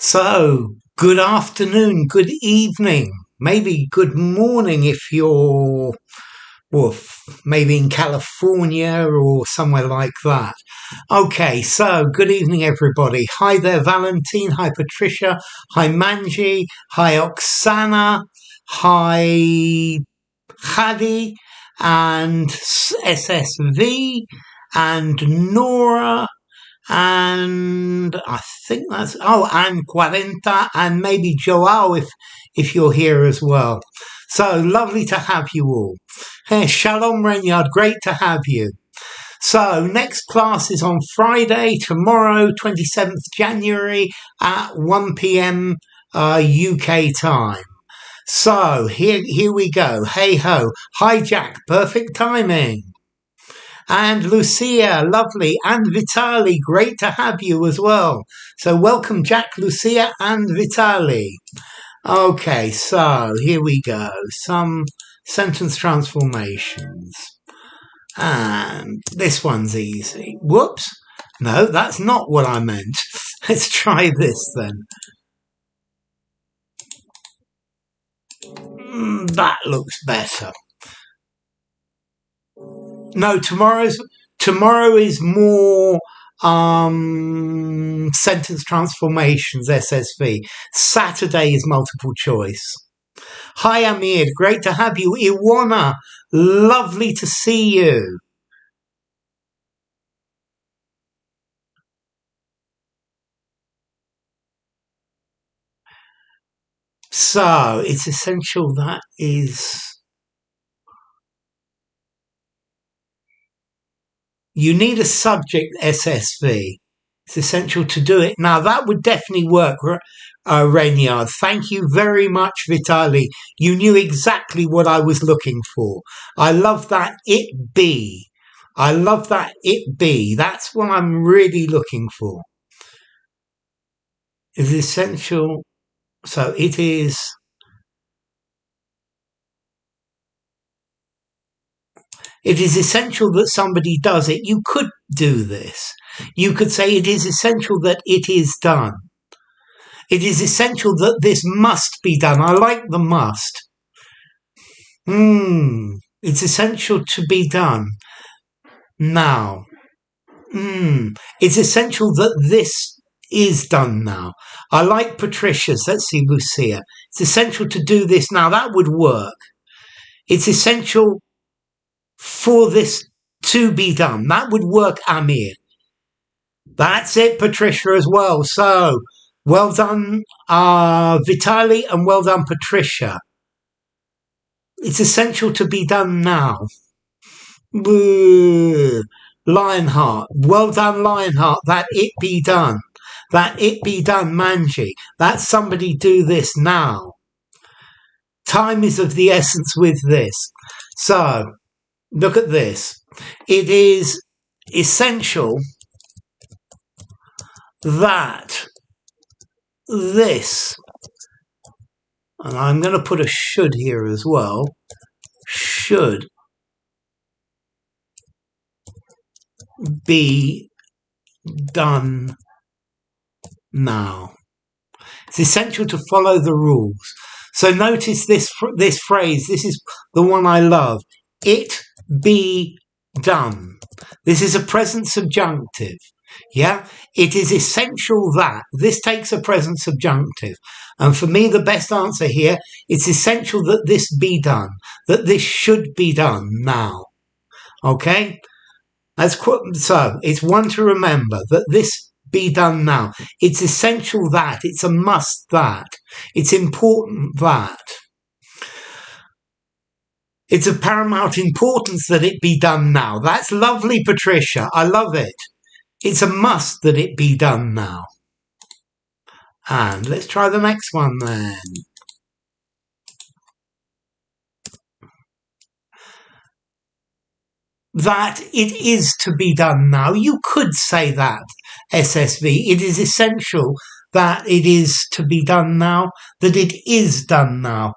So, good afternoon, good evening, maybe good morning if you're, maybe in California or somewhere like that. Okay, so good evening, everybody. Hi there, Valentine. Hi, Patricia. Hi, Manji. Hi, Oksana. Hi, Hadi. And SSV. And Nora. And I think that's and Quarenta and maybe Joao if you're here as well. So lovely to have you all. Hey, Shalom Renyard, great to have you. So next class is on Friday, tomorrow, 27th January at 1 p.m. UK time. So here we go. Hey ho. Hi Jack, perfect timing. And Lucia, lovely, and Vitali, great to have you as well. So welcome Jack, Lucia, and Vitali. Okay, so here we go. Some sentence transformations. And this one's easy. Whoops. No, that's not what I meant. Let's try this then. That looks better. No, tomorrow is more sentence transformations, SSV. Saturday is multiple choice. Hi Amir, great to have you. Iwana, lovely to see you. So it's essential that is. You need a subject SSV. It's essential to do it. Now, that would definitely work, Renyard. Thank you very much, Vitali. You knew exactly what I was looking for. I love that it be. I love that it be. That's what I'm really looking for. It's essential. So it is. It is essential that somebody does it. You could do this. You could say it is essential that it is done. It is essential that this must be done. I like the must. It's essential to be done. Now. It's essential that this is done now. I like Patricia's. Let's see, Lucia. It's essential to do this now. That would work. It's essential for this to be done. That would work, Amir. That's it, Patricia, as well. So, well done, Vitali, and well done, Patricia. It's essential to be done now. Lionheart. Well done, Lionheart. That it be done. That it be done, Manji. That somebody do this now. Time is of the essence with this. So, look at this. It is essential that this, and I'm going to put a should here as well, should be done now. It's essential to follow the rules. So notice this phrase. This is the one I love. It be done. This is a present subjunctive. Yeah, it is essential that. This takes a present subjunctive. And for me, the best answer here, it's essential that this be done, that this should be done now. Okay? So it's one to remember that this be done now. It's essential that. It's a must that. It's important that. It's of paramount importance that it be done now. That's lovely, Patricia. I love it. It's a must that it be done now. And let's try the next one then. That it is to be done now. You could say that, SSV. It is essential that it is to be done now, that it is done now.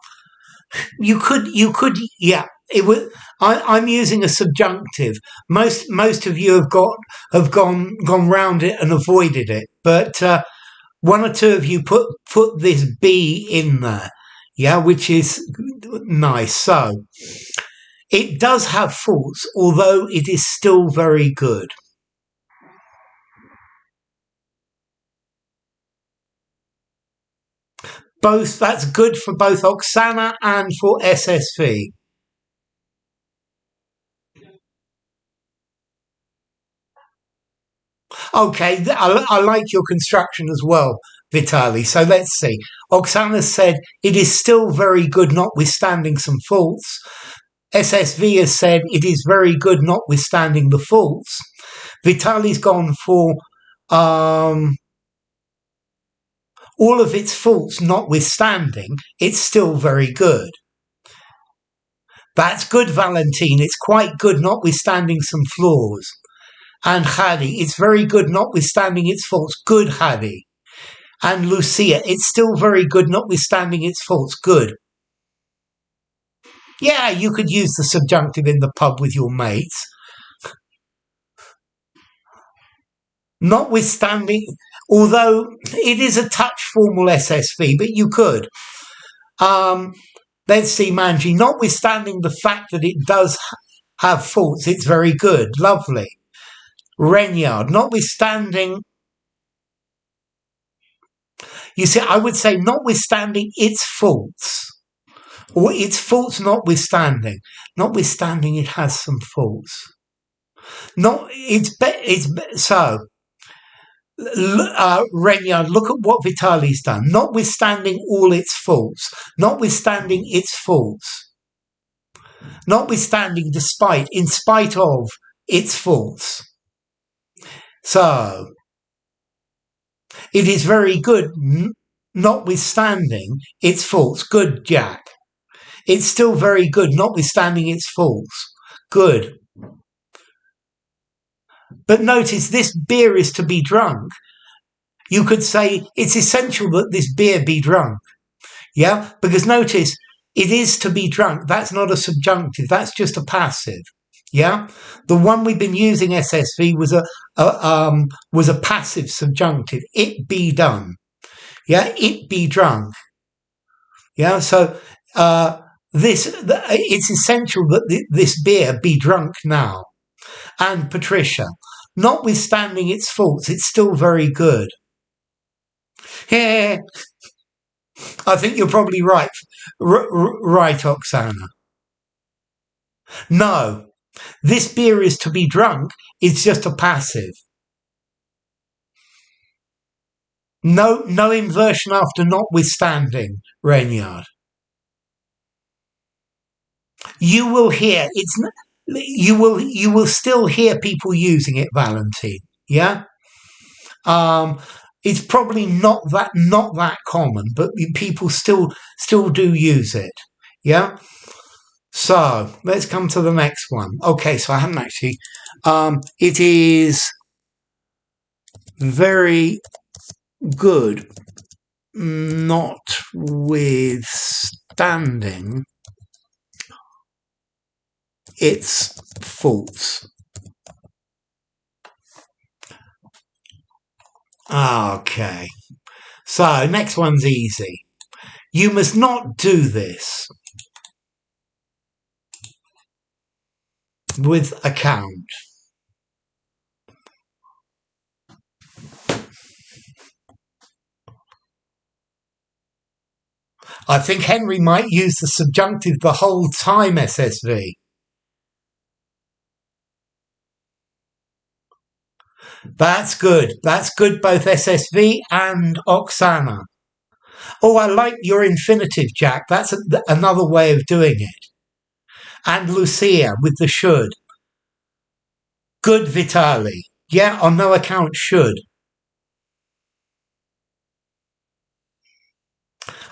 You could, yeah. It would. I'm using a subjunctive. Most of you have gone round it and avoided it, but One or two of you put this B in there, yeah, which is nice. So it does have faults, although it is still very good. Both, that's good for both Oksana and for SSV. Okay, I like your construction as well, Vitali. So let's see. Oksana said it is still very good, notwithstanding some faults. SSV has said it is very good, notwithstanding the faults. Vitali's gone for all of its faults notwithstanding, it's still very good. That's good, Valentine. It's quite good, notwithstanding some flaws. And Hadi, it's very good, notwithstanding its faults. Good, Hadi. And Lucia, it's still very good, notwithstanding its faults. Good. Yeah, you could use the subjunctive in the pub with your mates. Notwithstanding, although it is a touch formal SSV, but you could. Let's see, Manji. Notwithstanding the fact that it does have faults, it's very good. Lovely. Renyard. Notwithstanding, you see, I would say notwithstanding its faults, or its faults notwithstanding. Notwithstanding it has some faults. So, Renyard, look at what Vitali's done. Notwithstanding all its faults, notwithstanding its faults, notwithstanding, despite, in spite of its faults. So, it is very good, notwithstanding its faults. Good, Jack. It's still very good, notwithstanding its faults. Good. But notice this beer is to be drunk. You could say it's essential that this beer be drunk. Yeah? Because notice, it is to be drunk. That's not a subjunctive. That's just a passive. Yeah? The one we've been using, SSV, was a passive subjunctive. It be done. Yeah? It be drunk. Yeah? So it's essential that this beer be drunk now. And Patricia, notwithstanding its faults, it's still very good. Yeah, I think you're probably right. Right, Oksana. No, this beer is to be drunk. It's just a passive. No inversion after notwithstanding, Renyard. You will hear you will still hear people using it, Valentine. Yeah. It's probably not that common, but people still do use it. Yeah. So let's come to the next one. Okay, so I haven't actually. It is very good, notwithstanding its faults. Okay. So next one's easy. You must not do this with account. I think Henry might use the subjunctive the whole time, SSV. That's good. That's good, both SSV and Oksana. Oh, I like your infinitive, Jack. That's another way of doing it. And Lucia with the should. Good, Vitali. Yeah, on no account should.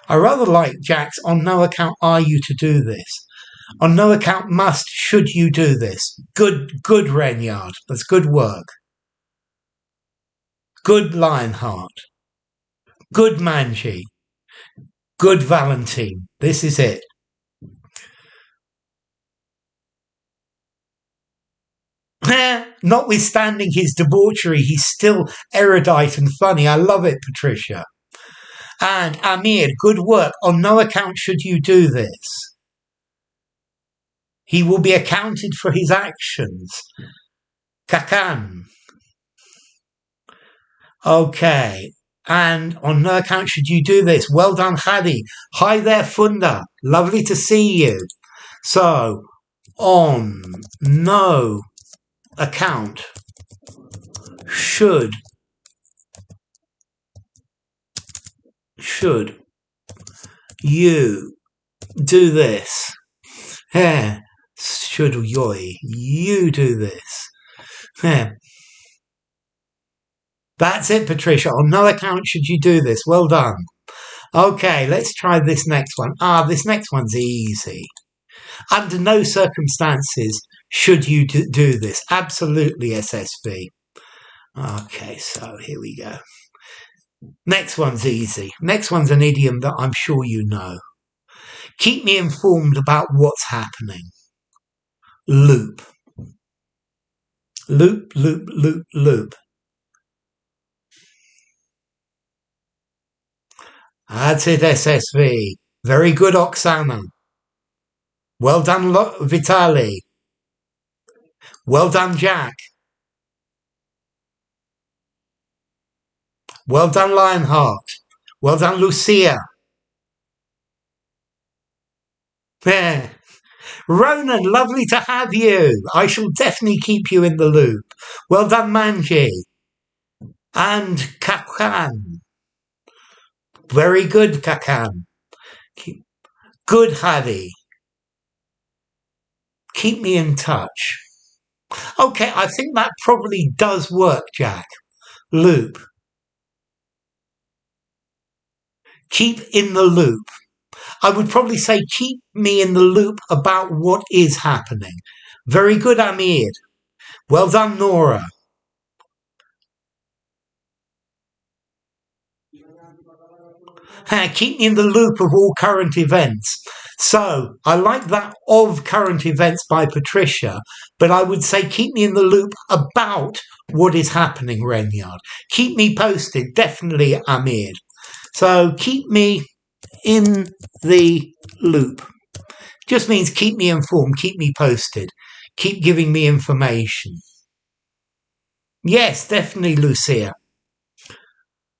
I rather like Jack's on no account are you to do this. On no account must, should you do this. Good, Renyard. That's good work. Good, Lionheart. Good, Manji. Good, Valentine. This is it. Notwithstanding his debauchery, he's still erudite and funny. I love it, Patricia. And Amir, good work. On no account should you do this. He will be accounted for his actions. Kakan. Okay. And on no account should you do this. Well done, Hadi. Hi there, Funda. Lovely to see you. So, on no account should you do this. Should you do this? That's it, Patricia. On no account should you do this. Well done. Okay, let's try this next one. This next one's easy. Under no circumstances should you do this. Absolutely, SSV. Okay, so here we go. Next one's easy. Next one's an idiom that I'm sure you know. Keep me informed about what's happening. Loop. Loop, loop, loop, loop. That's it, SSV. Very good, Oksana. Well done, Vitali. Well done, Jack. Well done, Lionheart. Well done, Lucia. There. Ronan, lovely to have you. I shall definitely keep you in the loop. Well done, Manji. And Kakan. Very good, Kakan. Good, Hadi. Keep me in touch. Okay, I think that probably does work, Jack. Loop. Keep in the loop. I would probably say keep me in the loop about what is happening. Very good, Amir. Well done, Nora. Keep me in the loop of all current events. So I like that of current events by Patricia, but I would say keep me in the loop about what is happening, Renyard. Keep me posted, definitely, Amir. So keep me in the loop. Just means keep me informed, keep me posted, keep giving me information. Yes, definitely, Lucia.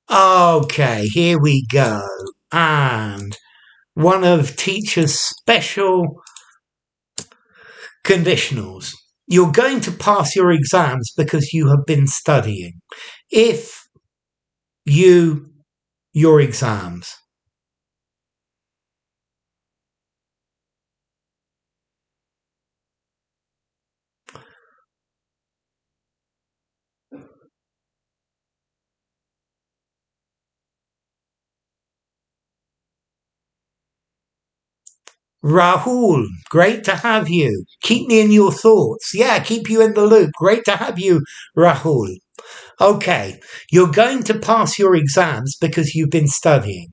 Okay, here we go. And one of teacher's special conditionals. You're going to pass your exams because you have been studying. If your exams. Rahul, great to have you. Keep me in your thoughts. Yeah, keep you in the loop. Great to have you, Rahul. Okay, you're going to pass your exams because you've been studying.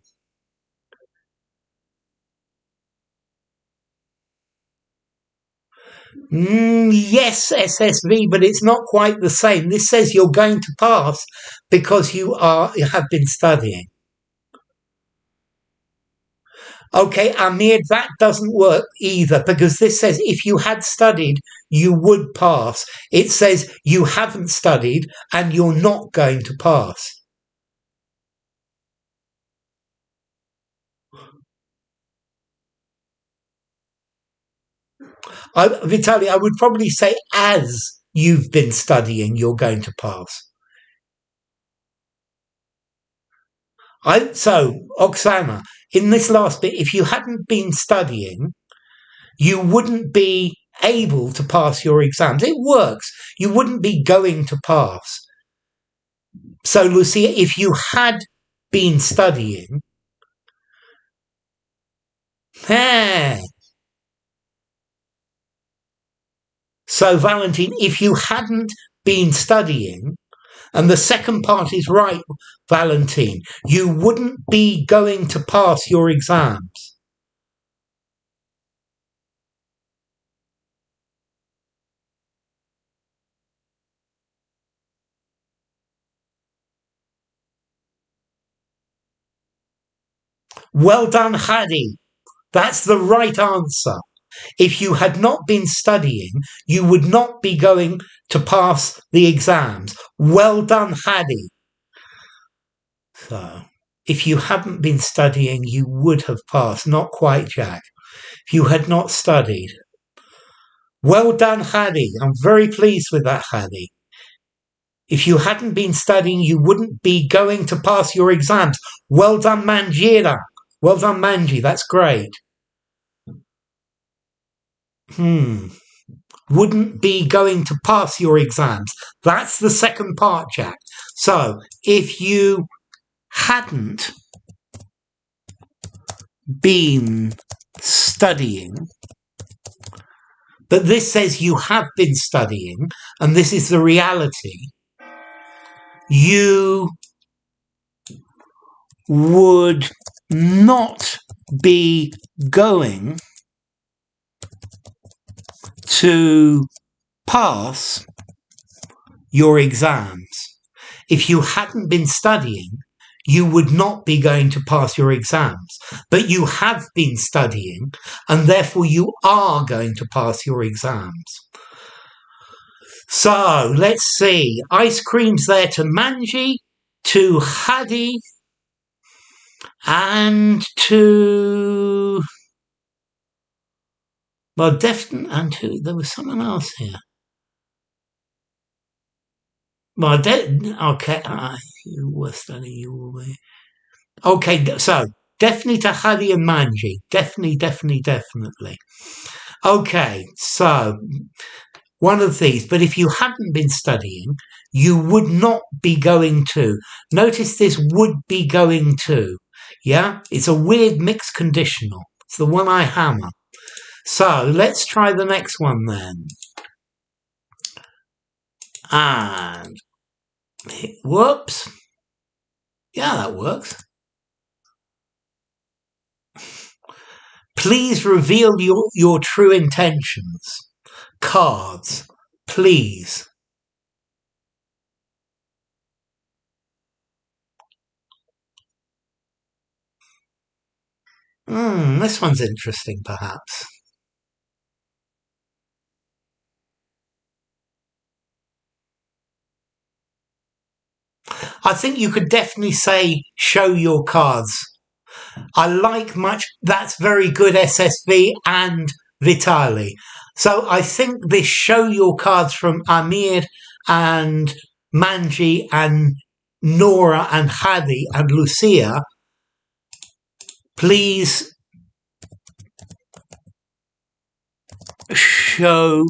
Yes, SSV, but it's not quite the same. This says you're going to pass because you have been studying. Okay, Amir, that doesn't work either because this says if you had studied, you would pass. It says you haven't studied and you're not going to pass. Vitaly, I would probably say as you've been studying, you're going to pass. So, Oksana, in this last bit, if you hadn't been studying, you wouldn't be able to pass your exams. It works. You wouldn't be going to pass. So, Lucia, if you had been studying, so Valentine, if you hadn't been studying, and the second part is right, Valentine, you wouldn't be going to pass your exams. Well done, Hadi. That's the right answer. If you had not been studying, you would not be going to pass the exams. Well done, Hadi. So, if you hadn't been studying, you would have passed. Not quite, Jack. If you had not studied. Well done, Hadi. I'm very pleased with that, Hadi. If you hadn't been studying, you wouldn't be going to pass your exams. Well done, Manjira. Well done, Manji. That's great. Wouldn't be going to pass your exams. That's the second part, Jack. So, if you hadn't been studying, but this says you have been studying, and this is the reality, you would not be going to pass your exams. If you hadn't been studying, you would not be going to pass your exams. But you have been studying, and therefore you are going to pass your exams. So, let's see. Ice cream's there to Manji, to Hadi, and to... Well, definitely, and to... There was someone else here. Well, okay, you were studying, you will be... Okay, so, definitely to Hadi and Manji. Definitely. Okay, so... One of these, but if you hadn't been studying, you would not be going to. Notice this would be going to. Yeah, it's a weird mixed conditional. It's the one I hammer. So let's try the next one then. And whoops. Yeah, that works. Please reveal your true intentions. Cards, please. This one's interesting, perhaps. I think you could definitely say, show your cards. I like much, that's very good, SSV and Vitali. So I think this show your cards from Amir and Manji and Nora and Hadi and Lucia, please show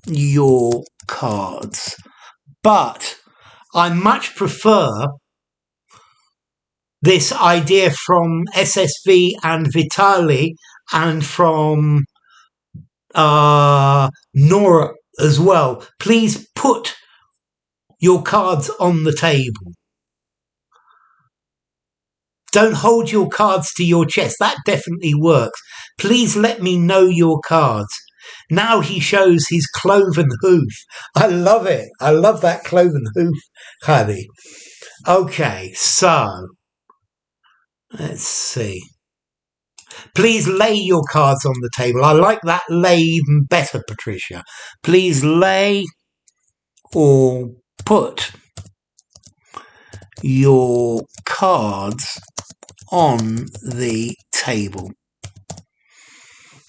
your cards. But I much prefer this idea from SSV and Vitali and from Nora as well. Please put your cards on the table. Don't hold your cards to your chest. That definitely works. Please let me know your cards. Now he shows his cloven hoof. I love it. I love that cloven hoof, Hadi. Okay, so let's see. Please lay your cards on the table. I like that lay even better, Patricia. Please lay or put your cards on the table.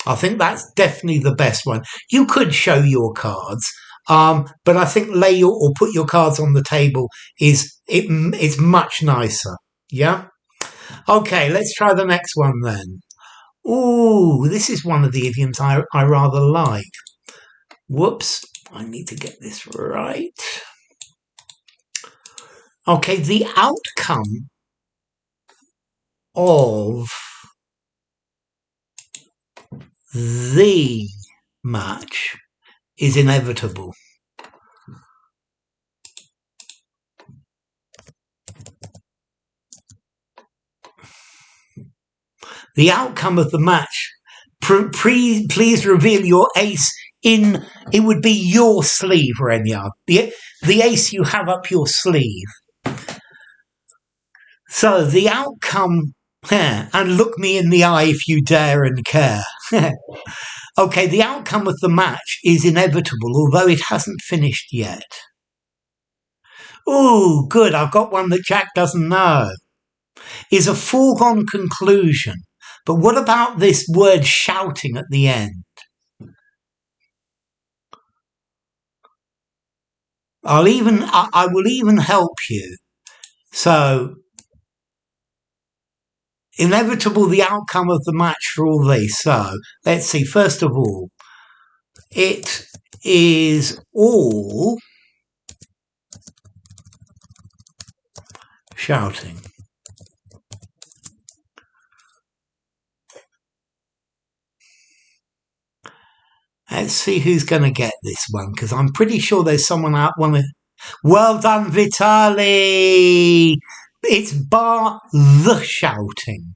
I think that's definitely the best one. You could show your cards, but I think lay or put your cards on the table is much nicer. Yeah? Okay, let's try the next one then. Ooh, this is one of the idioms I rather like. Whoops, I need to get this right. Okay, the outcome of the match is inevitable. The outcome of the match, please reveal your ace in, it would be your sleeve, Renya. The ace you have up your sleeve. So the outcome And look me in the eye if you dare and care. Okay, the outcome of the match is inevitable, although it hasn't finished yet. Ooh, good, I've got one that Jack doesn't know. Is a foregone conclusion. But what about this word shouting at the end? I will even help you. So, inevitable, the outcome of the match for all these. So, let's see, first of all, it is all shouting. Let's see who's going to get this one, because I'm pretty sure there's someone out one. Well done, Vitali! It's bar the shouting.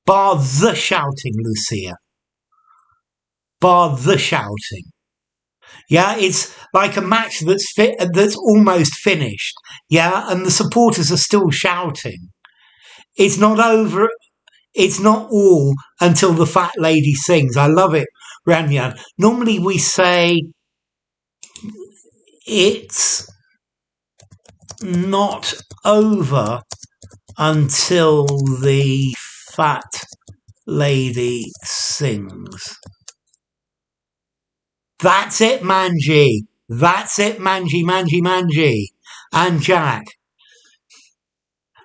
Bar the shouting, Lucia. Bar the shouting. Yeah, it's like a match that's almost finished. Yeah, and the supporters are still shouting. It's not over. It's not all until the fat lady sings. I love it, Ranyan. Normally we say it's not over until the fat lady sings. That's it, Manji. That's it, Manji. And Jack.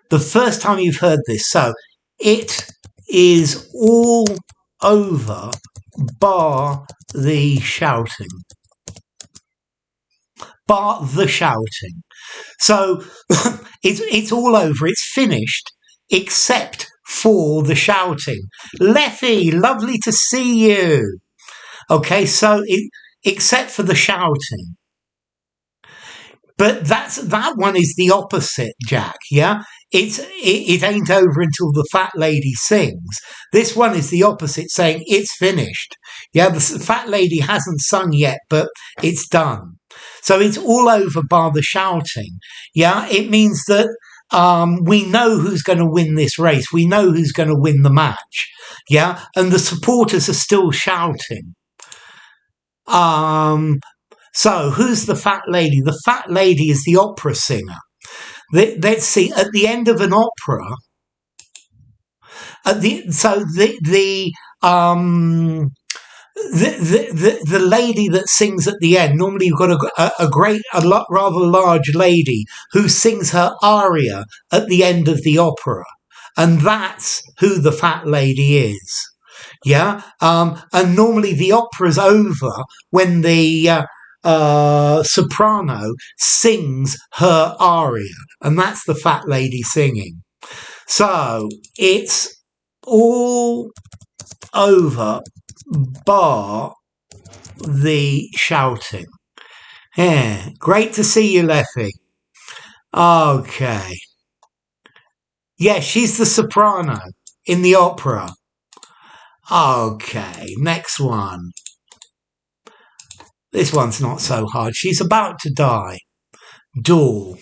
The first time you've heard this. So, it is all over bar the shouting. Bar the shouting. So, it's all over. It's finished, except for the shouting. Leffy, lovely to see you. Okay, so except for the shouting. But that one is the opposite, Jack, yeah? It ain't over until the fat lady sings. This one is the opposite, saying it's finished. Yeah, the fat lady hasn't sung yet, but it's done. So it's all over bar the shouting. Yeah, it means that we know who's going to win this race. We know who's going to win the match. Yeah, and the supporters are still shouting. So who's the fat lady? The fat lady is the opera singer. Let's see, at the end of an opera, the lady that sings at the end, normally you've got a rather large lady who sings her aria at the end of the opera. And that's who the fat lady is. Yeah, and normally the opera's over when the soprano sings her aria, and that's the fat lady singing. So it's all over bar the shouting. Yeah, great to see you, Leffy. Okay. Yeah, she's the soprano in the opera. Okay, next one. This one's not so hard. She's about to die. Door.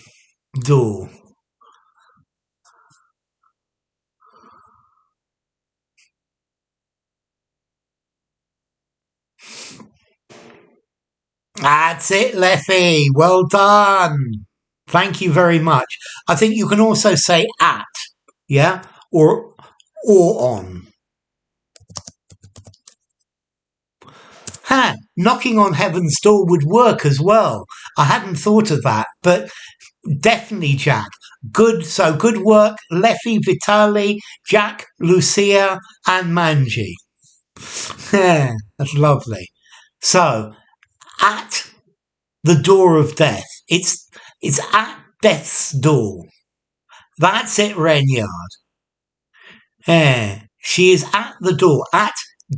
That's it, Leffy. Well done. Thank you very much. I think you can also say at, yeah, or on. Knocking on heaven's door would work as well. I hadn't thought of that, but definitely, Jack. Good. So good work, Leffy, Vitali, Jack, Lucia, and Manji. That's lovely. So, at the door of death. It's at death's door. That's it, Renyard. She is at the door, at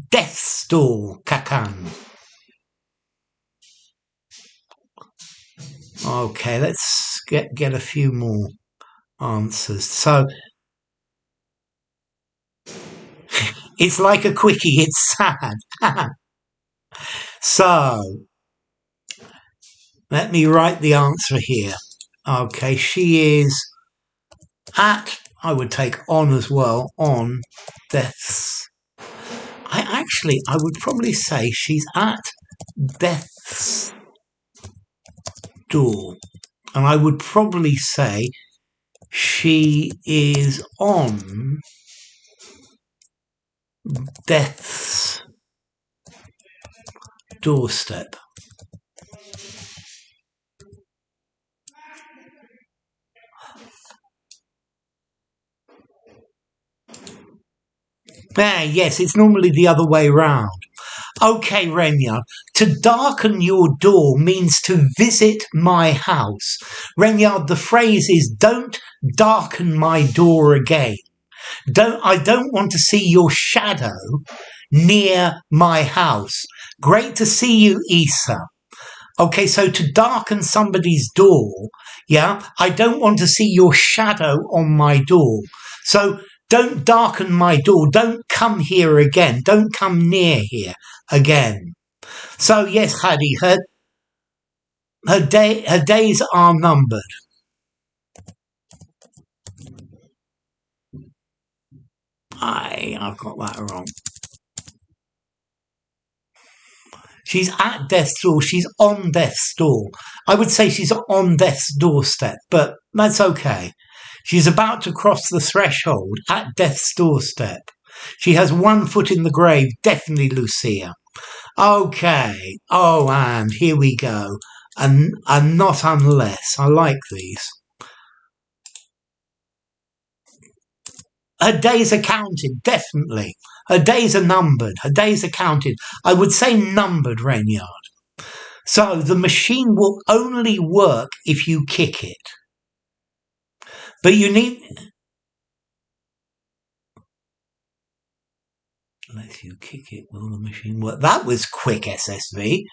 death's door, Kakan. Okay, let's get a few more answers. So, it's like a quickie, it's sad. So, let me write the answer here. Okay, she is At, I would take on as well, on death's. I would probably say she's at death's door. And I would probably say she is on death's doorstep. Yes, it's normally the other way round. Okay, Renya, to darken your door means to visit my house. Renyard, the phrase is, don't darken my door again. I don't want to see your shadow near my house. Great to see you, Isa. Okay, so to darken somebody's door, yeah, I don't want to see your shadow on my door. So don't darken my door. Don't come here again. Don't come near here again. So yes, Hadi, her days are numbered. I've got that wrong. She's at death's door. She's on death's door. I would say she's on death's doorstep, but that's okay. She's about to cross the threshold at death's doorstep. She has one foot in the grave, definitely Lucia. Okay. Oh, and here we go. And not unless. I like these. Her days are counted, definitely. Her days are numbered. Her days are counted. I would say numbered, Rainyard. So the machine will only work if you kick it. But you need... Unless you kick it, will the machine work? That was quick, SSV.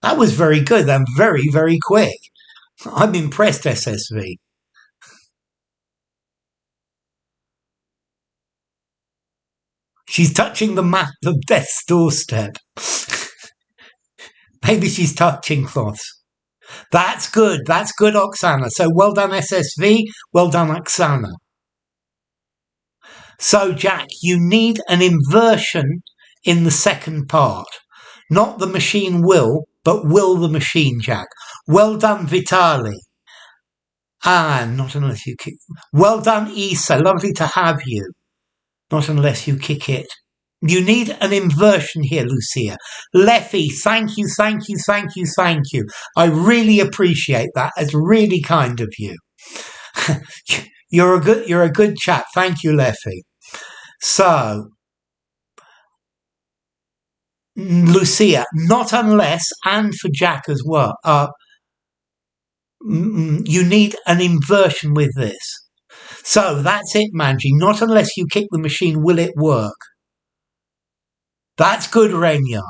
That was very good. And very, very quick. I'm impressed, SSV. She's touching the mat of death's doorstep. Maybe she's touching cloths. That's good. That's good, Oksana. So well done, SSV. Well done, Oksana. So, Jack, you need an inversion in the second part. Not the machine will, but will the machine, Jack. Well done, Vitali. And not unless you kick... Well done, Isa. Lovely to have you. Not unless you kick it. You need an inversion here, Lucia. Leffy, thank you, thank you, thank you, thank you. I really appreciate that. It's really kind of you. You're a good chap. Thank you, Leffy. So, Lucia, not unless, and for Jack as well, you need an inversion with this. So that's it, Manji. Not unless you kick the machine will it work. That's good, Rainyard.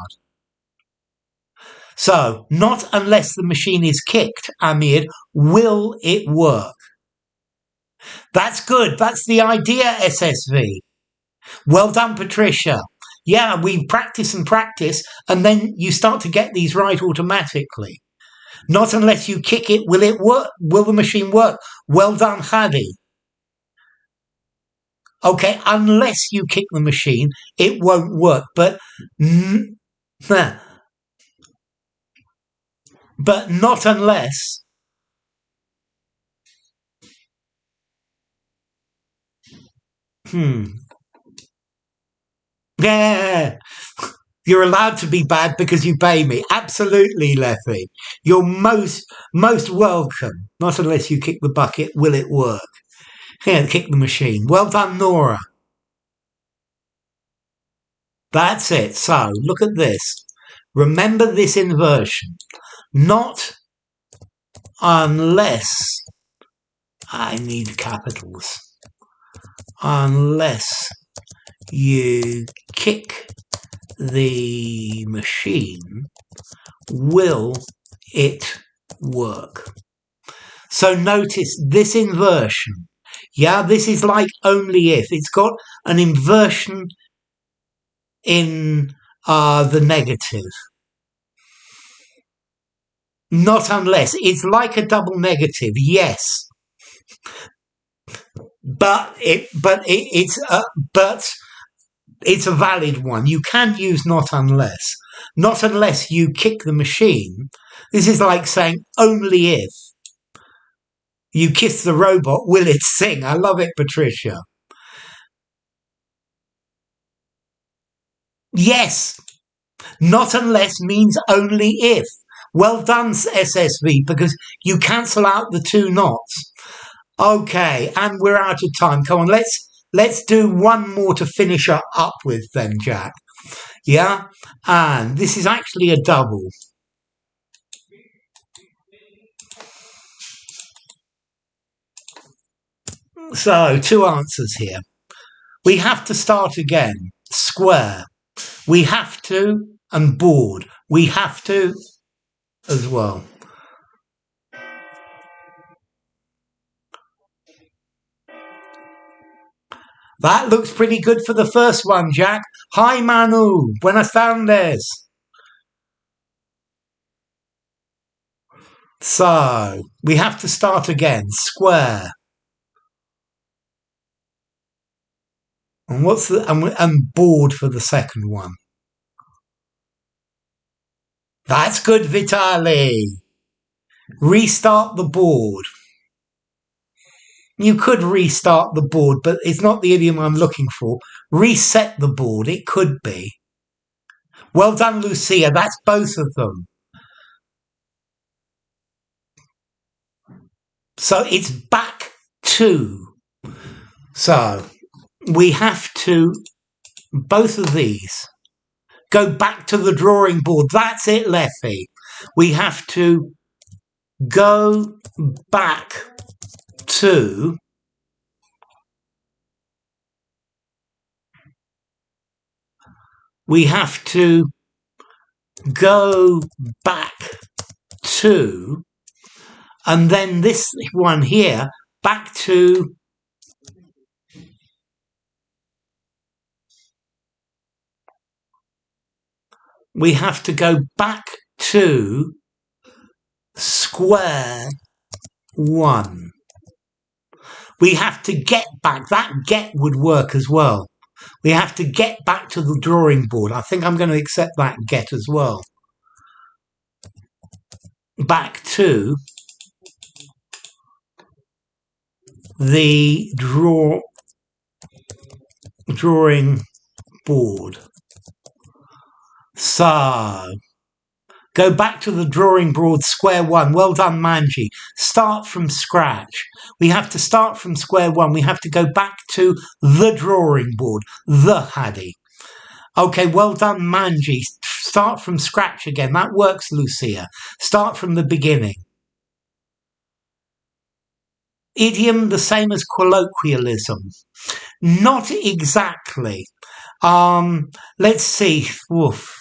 So, not unless the machine is kicked, Amir, will it work. That's good. That's the idea, SSV. Well done, Patricia. Yeah, we practice and practice, and then you start to get these right automatically. Not unless you kick it, will it work? Will the machine work? Well done, Hadi. Okay, unless you kick the machine, it won't work. But not unless. Yeah, you're allowed to be bad because you pay me. Absolutely, Leffy. You're most welcome. Not unless you kick the bucket, will it work? Yeah, kick the machine. Well done, Nora. That's it. So, look at this. Remember this inversion. Not unless... I need capitals. Unless you kick the machine, will it work? So notice this inversion. Yeah, this is like only if. It's got an inversion in the negative. Not unless. It's like a double negative, yes. but it's a valid one. You can use not unless. Not unless you kick the machine. This is like saying only if you kiss the robot, will it sing? I love it, Patricia. Yes, not unless means only if. Well done, SSV, because you cancel out the two nots. Okay, and we're out of time. Come on, let's do one more to finish up with then, Jack. Yeah, and this is actually a double. So, two answers here. We have to start again. Square. We have to, and board. We have to as well. That looks pretty good for the first one, Jack. Hi, Manu. Buenas tardes. So, we have to start again. Square. And what's the and board for the second one? That's good, Vitali. Restart the board. You could restart the board, but it's not the idiom I'm looking for. Reset the board. It could be. Well done, Lucia. That's both of them. So it's back to. So we have to, both of these, go back to the drawing board. That's it, Leffy. We have to go back to and then this one here, back to we have to go back to square one. We have to get back. That get would work as well. We have to get back to the drawing board. I think I'm going to accept that get as well. Back to the drawing board. So, go back to the drawing board, square one. Well done, Manji. Start from scratch. We have to start from square one. We have to go back to the drawing board, the Haddy. Okay, well done, Manji. Start from scratch again. That works, Lucia. Start from the beginning. Idiom, the same as colloquialism. Not exactly. Let's see. Woof.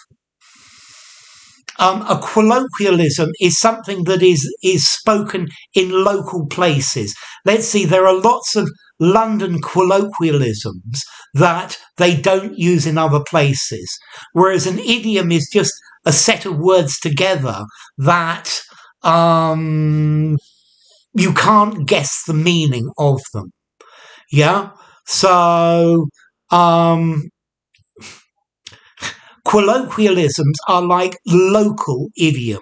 A colloquialism is something that is spoken in local places. Let's see, there are lots of London colloquialisms that they don't use in other places, whereas an idiom is just a set of words together that you can't guess the meaning of them. Yeah? So, colloquialisms are like local idioms.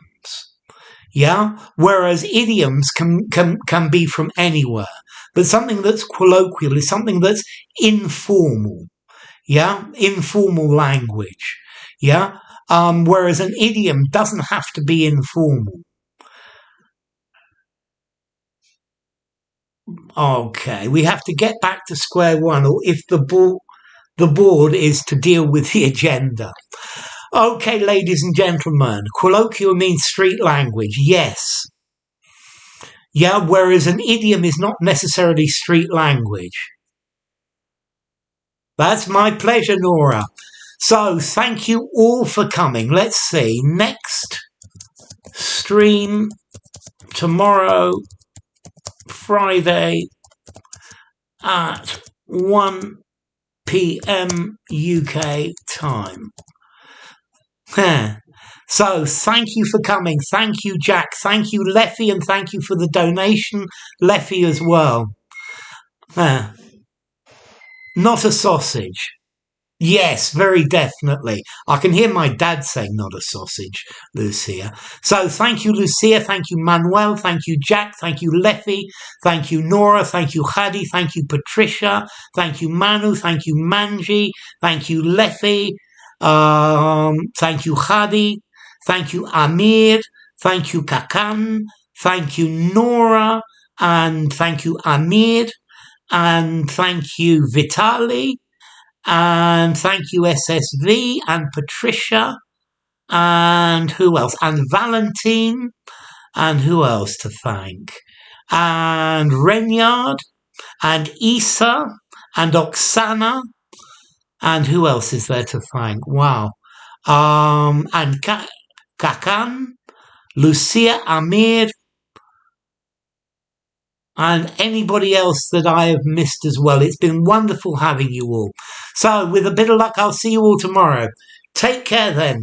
Yeah? Whereas idioms can be from anywhere. But something that's colloquial is something that's informal. Yeah? Informal language. Yeah? Whereas an idiom doesn't have to be informal. Okay, we have to get back to square one, or if the board is to deal with the agenda. Okay, ladies and gentlemen, colloquial means street language, yes. Yeah, whereas an idiom is not necessarily street language. That's my pleasure, Nora. So, thank you all for coming. Let's see, next stream tomorrow, Friday at 1 p.m. UK time. So thank you for coming. Thank you, Jack. Thank you, Leffy, and thank you for the donation, Leffy, as well. Uh, not a sausage. Yes, very definitely. I can hear my dad saying not a sausage, Lucia. So thank you, Lucia. Thank you, Manuel. Thank you, Jack. Thank you, Leffy. Thank you, Nora. Thank you, Hadi. Thank you, Patricia. Thank you, Manu. Thank you, Manji. Thank you, Leffy. Thank you, Hadi. Thank you, Amir. Thank you, Kakan. Thank you, Nora. And thank you, Amir. And thank you, Vitali. And thank you, SSV and Patricia. And who else? And Valentine. And who else to thank? And Renyard. And Isa. And Oksana. And who else is there to thank? Wow. And Kakan. Lucia, Amir, and anybody else that I have missed as well. It's been wonderful having you all. So with a bit of luck, I'll see you all tomorrow. Take care then.